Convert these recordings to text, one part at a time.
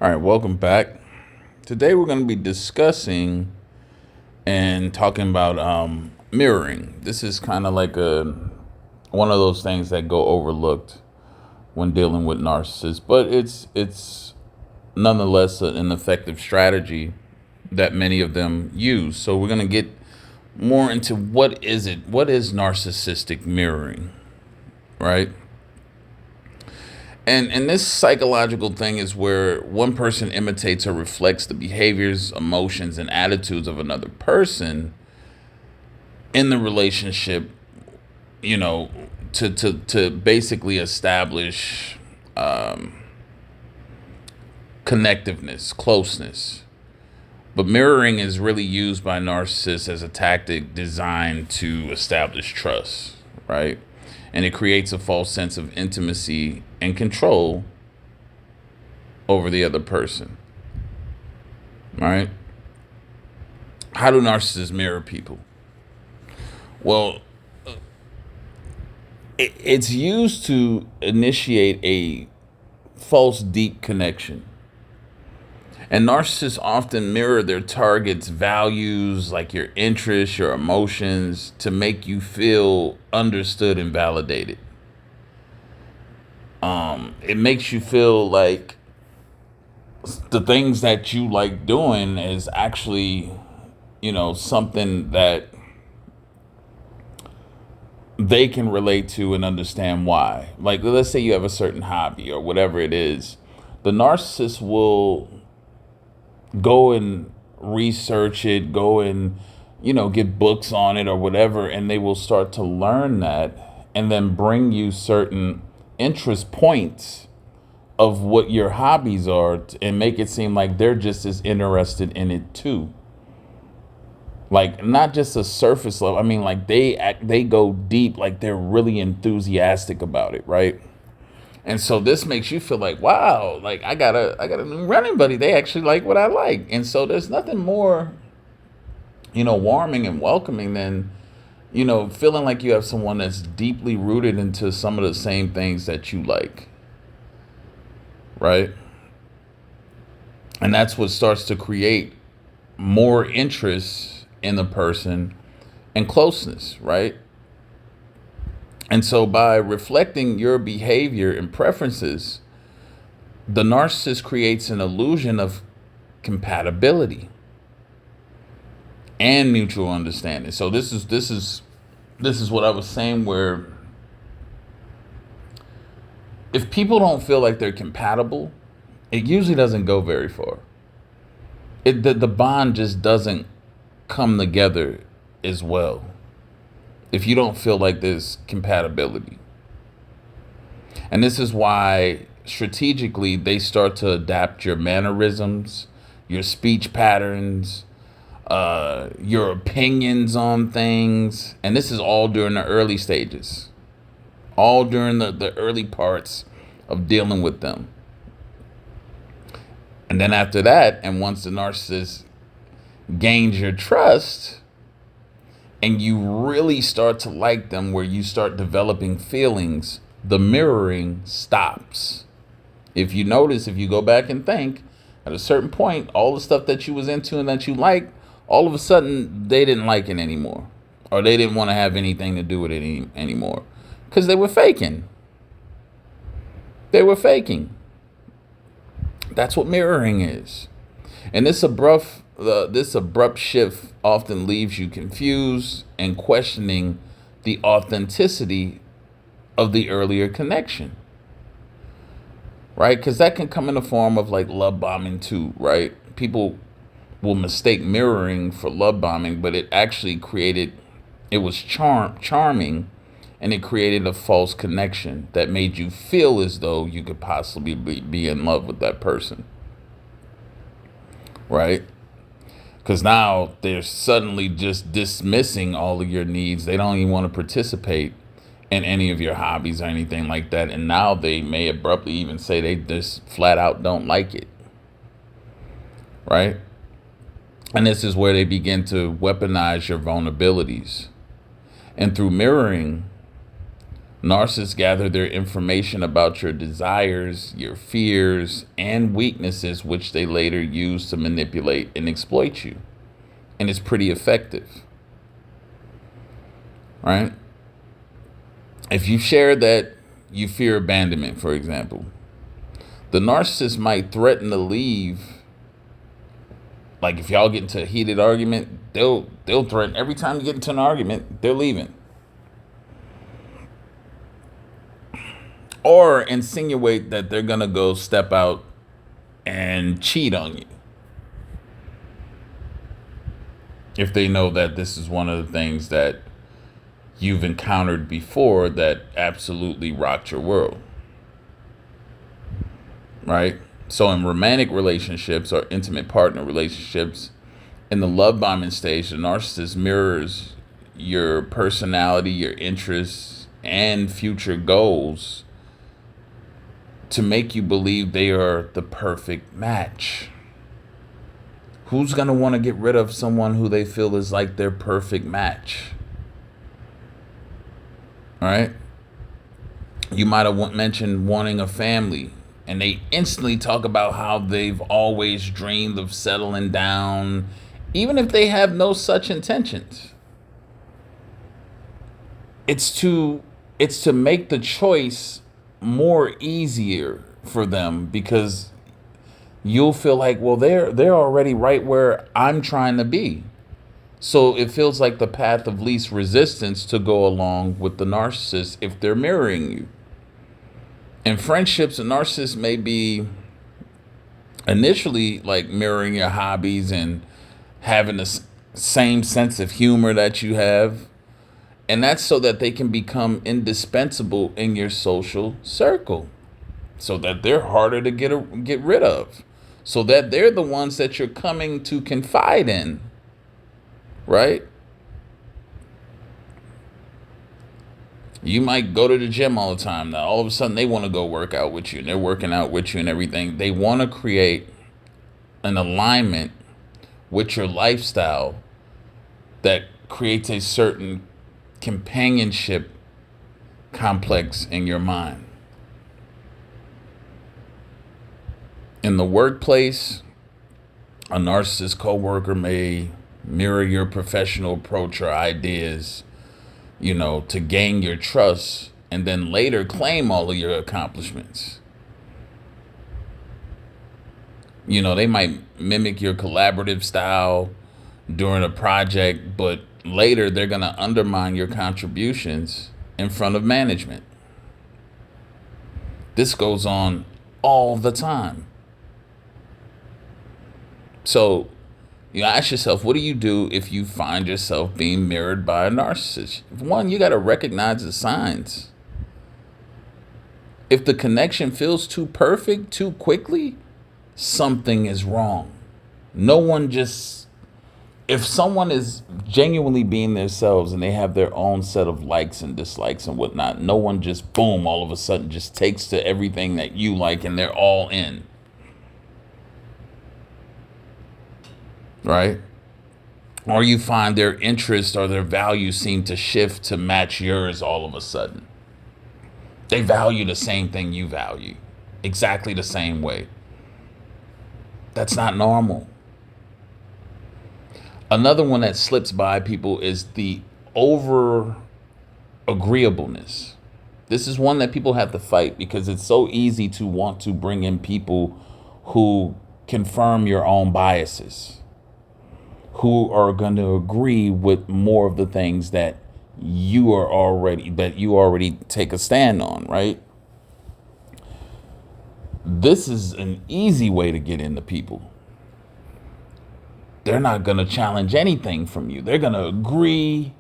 All right, welcome back. Today we're going to be discussing and talking about mirroring. This is kind of like a one of those things that go overlooked when dealing with narcissists, but it's nonetheless an effective strategy that many of them use. So we're going to get more into what is it? What is narcissistic mirroring, right? And this psychological thing is where one person imitates or reflects the behaviors, emotions, and attitudes of another person in the relationship, you know, to basically establish connectiveness, closeness. But mirroring is really used by narcissists as a tactic designed to establish trust, right? And it creates a false sense of intimacy and control over the other person, right? How do narcissists mirror people? Well, it's used to initiate a false deep connection. And narcissists often mirror their target's values, like your interests, your emotions, to make you feel understood and validated. It makes you feel like the things that you like doing is actually, something that they can relate to and understand why. Like, let's say you have a certain hobby or whatever it is. The narcissist will go and research it, go and, get books on it or whatever, and they will start to learn that and then bring you certain interest points of what your hobbies are and make it seem like they're just as interested in it too. Like, not just a surface level. I mean, like, they go deep, like they're really enthusiastic about it, right? And so this makes you feel like, wow, like I got a new running buddy. They actually like what I like. And so there's nothing more, warming and welcoming than, feeling like you have someone that's deeply rooted into some of the same things that you like, right? And that's what starts to create more interest in the person and closeness, right? And so by reflecting your behavior and preferences, the narcissist creates an illusion of compatibility and mutual understanding. So this is what I was saying, where if people don't feel like they're compatible, it usually doesn't go very far. The bond just doesn't come together as well if you don't feel like there's compatibility. And this is why strategically they start to adapt your mannerisms, your speech patterns, your opinions on things. And this is all during the early stages, all during the early parts of dealing with them. And then after that, and once the narcissist gains your trust and you really start to like them, where you start developing feelings, the mirroring stops. If you notice, if you go back and think, at a certain point, all the stuff that you was into and that you liked, all of a sudden they didn't like it anymore, or they didn't want to have anything to do with it anymore, because they were faking. They were faking. That's what mirroring is. And this abrupt shift often leaves you confused and questioning the authenticity of the earlier connection, right? Because that can come in the form of like love bombing too, right? People will mistake mirroring for love bombing, but it was charming, and it created a false connection that made you feel as though you could possibly be in love with that person, right? Because now they're suddenly just dismissing all of your needs. They don't even want to participate in any of your hobbies or anything like that. And now they may abruptly even say they just flat out don't like it, right? And this is where they begin to weaponize your vulnerabilities. And through mirroring, Narcissists gather their information about your desires, your fears, and weaknesses, which they later use to manipulate and exploit you. And it's pretty effective, right? If you share that you fear abandonment, for example, the narcissist might threaten to leave. Like if y'all get into a heated argument, they'll threaten every time you get into an argument, they're leaving. Or insinuate that they're gonna go step out and cheat on you. If they know that this is one of the things that you've encountered before that absolutely rocked your world. Right? So in romantic relationships or intimate partner relationships, in the love bombing stage, the narcissist mirrors your personality, your interests, and future goals to make you believe they are the perfect match. Who's going to want to get rid of someone who they feel is like their perfect match? All right? You might have mentioned wanting a family, and they instantly talk about how they've always dreamed of settling down, even if they have no such intentions. It's to make the choice more easier for them, because you'll feel like, well, they're already right where I'm trying to be. So it feels like the path of least resistance to go along with the narcissist if they're mirroring you. In friendships, a narcissist may be initially like mirroring your hobbies and having the same sense of humor that you have. And that's so that they can become indispensable in your social circle, so that they're harder to get rid of, so that they're the ones that you're coming to confide in, right? You might go to the gym all the time. Now, all of a sudden, they want to go work out with you, and they're working out with you and everything. They want to create an alignment with your lifestyle that creates a certain companionship complex in your mind. In the workplace, a narcissist coworker may mirror your professional approach or ideas, to gain your trust, and then later claim all of your accomplishments. They might mimic your collaborative style during a project, but later they're going to undermine your contributions in front of management. This goes on all the time. So ask yourself, what do you do if you find yourself being mirrored by a narcissist? One, you got to recognize the signs. If the connection feels too perfect too quickly, something is wrong. If someone is genuinely being themselves and they have their own set of likes and dislikes and whatnot, no one just, boom, all of a sudden just takes to everything that you like and they're all in. Right? Or you find their interests or their values seem to shift to match yours all of a sudden. They value the same thing you value, exactly the same way. That's not normal. Another one that slips by people is the over agreeableness. This is one that people have to fight, because it's so easy to want to bring in people who confirm your own biases, who are going to agree with more of the things that you already take a stand on, right? This is an easy way to get into people. They're not going to challenge anything from you. They're going to agree.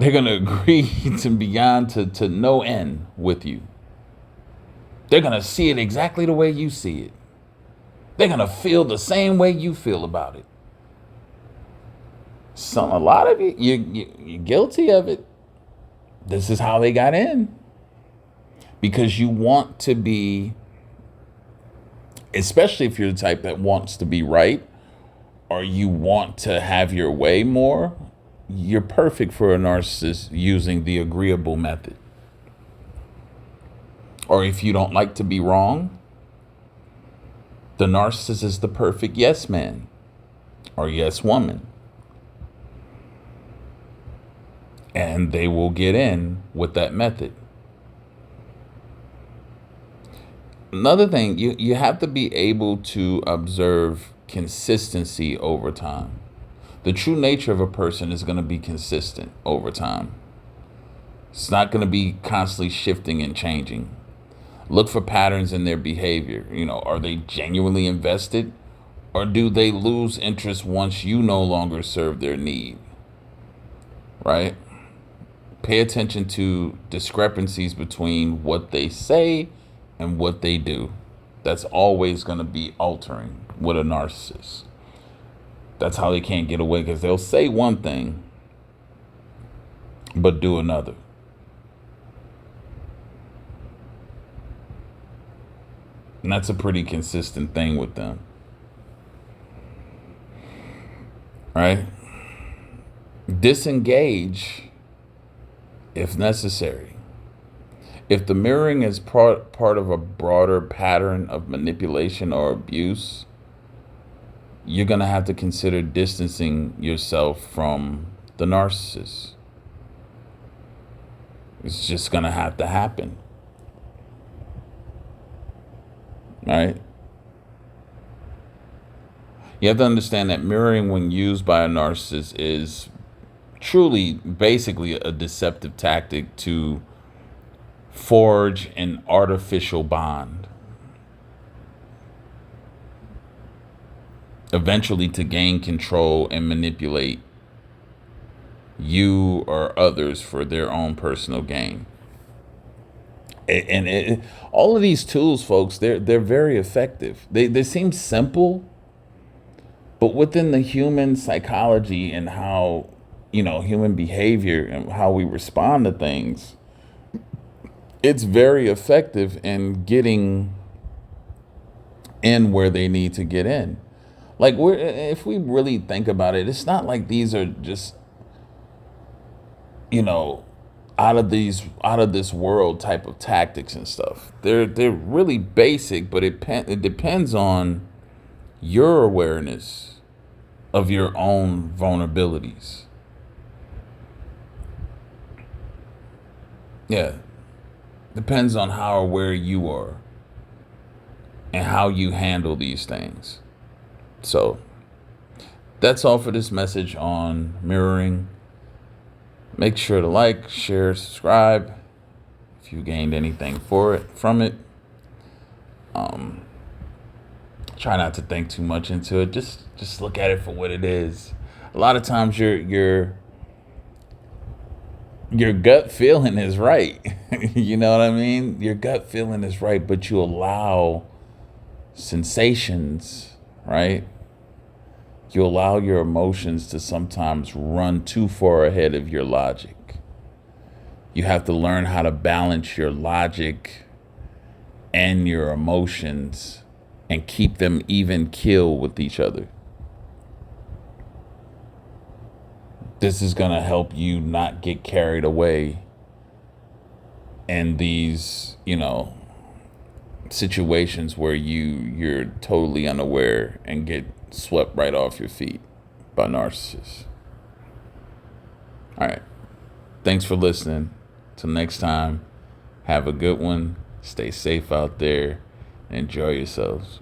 They're going to agree to beyond to no end with you. They're going to see it exactly the way you see it. They're going to feel the same way you feel about it. A lot of you, you're guilty of it. This is how they got in. Because you want to be, especially if you're the type that wants to be right, or you want to have your way more, you're perfect for a narcissist using the agreeable method. Or if you don't like to be wrong, the narcissist is the perfect yes man or yes woman. And they will get in with that method. Another thing, you have to be able to observe consistency over time. The true nature of a person is going to be consistent over time. It's not going to be constantly shifting and changing. Look for patterns in their behavior. Are they genuinely invested, or do they lose interest once you no longer serve their need? Right? Pay attention to discrepancies between what they say and what they do. That's always going to be altering with a narcissist. That's how they can't get away, because they'll say one thing but do another. And that's a pretty consistent thing with them. Right? Disengage if necessary. If the mirroring is part of a broader pattern of manipulation or abuse, you're going to have to consider distancing yourself from the narcissist. It's just going to have to happen. Right? You have to understand that mirroring, when used by a narcissist, is truly basically a deceptive tactic to forge an artificial bond, eventually to gain control and manipulate you or others for their own personal gain. And all of these tools, folks, they're very effective. They seem simple, but within the human psychology and how, human behavior and how we respond to things, it's very effective in getting in where they need to get in. Like, if we really think about it, it's not like these are just, out of this world type of tactics and stuff. They're really basic, but it depends on your awareness of your own vulnerabilities. Yeah. Depends on how aware you are and how you handle these things. So that's all for this message on mirroring. Make sure to like, share, subscribe if you gained anything from it. Try not to think too much into it. Just look at it for what it is. A lot of times your gut feeling is right. You know what I mean? Your gut feeling is right, but you allow sensations, right? You allow your emotions to sometimes run too far ahead of your logic. You have to learn how to balance your logic and your emotions and keep them even keel with each other. This is going to help you not get carried away in these, situations where you're totally unaware and get swept right off your feet by narcissists. All right. Thanks for listening. Till next time, have a good one. Stay safe out there. Enjoy yourselves.